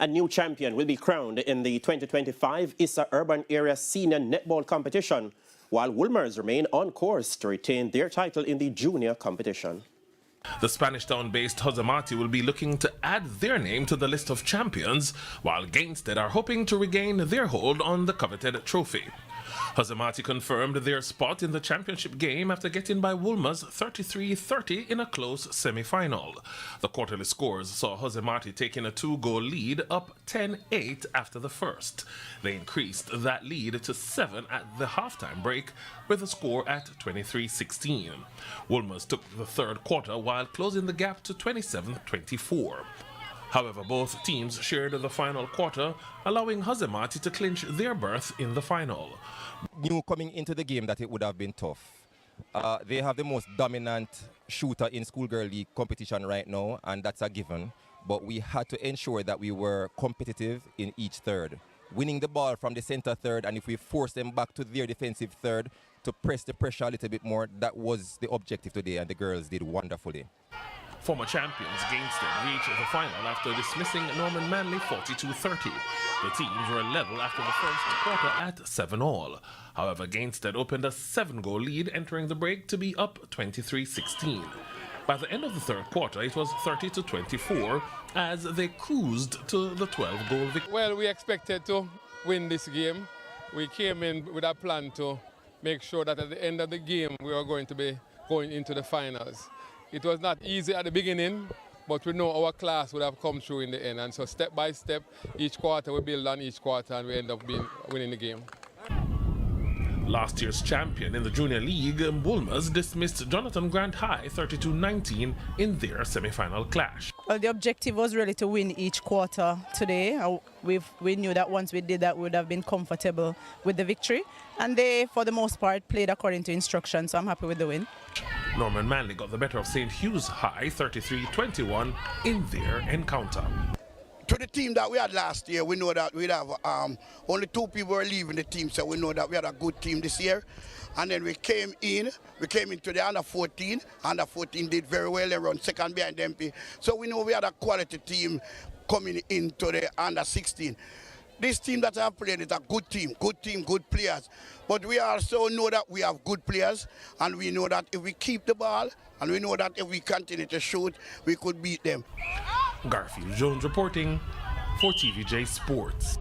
A new champion will be crowned in the 2025 ISSA Urban Area Senior Netball Competition, while Wolmers remain on course to retain their title in the junior competition. The Spanish Town-based Hozamati will be looking to add their name to the list of champions, while Gainstead are hoping to regain their hold on the coveted trophy. Hozamati confirmed their spot in the championship game after getting by Wolmer's 33-30 in a close semi-final. The quarterly scores saw Hozamati taking a 2-goal lead, up 10-8 after the first. They increased that lead to 7 at the halftime break, with a score at 23-16. Wolmer's took the third quarter while closing the gap to 27-24. However, both teams shared the final quarter, allowing Hozamati to clinch their berth in the final. Knew coming into the game that it would have been tough. They have the most dominant shooter in schoolgirl league competition right now, and that's a given. But we had to ensure that we were competitive in each third. Winning the ball from the center third, and if we force them back to their defensive third to press the pressure a little bit more, that was the objective today, and the girls did wonderfully. Former champions Gainstead reached the final after dismissing Norman Manley 42-30. The teams were level after the first quarter at 7-all. However, Gainstead opened a 7-goal lead, entering the break to be up 23-16. By the end of the third quarter, it was 30-24 as they cruised to the 12-goal victory. Well, we expected to win this game. We came in with a plan to make sure that at the end of the game we were going to be going into the finals. It was not easy at the beginning, but we know our class would have come through in the end. And so step by step, each quarter we build on each quarter and we end up winning the game. Last year's champion in the Junior League, Wolmers dismissed Jonathan Grant High 32-19 in their semi-final clash. Well, the objective was really to win each quarter today. We knew that once we did that, we would have been comfortable with the victory. And they, for the most part, played according to instructions, so I'm happy with the win. Norman Manley got the better of St. Hugh's High 33-21 in their encounter. To the team that we had last year, we know that we'd have only 2 people were leaving the team, so we know that we had a good team this year. And then we came into the under 14. Under 14 did very well, they run second behind MP. So we know we had a quality team coming into the under 16. This team that I'm playing is a good team, good players. But we also know that we have good players, and we know that if we keep the ball, and we know that if we continue to shoot, we could beat them. Garfield Jones reporting for TVJ Sports.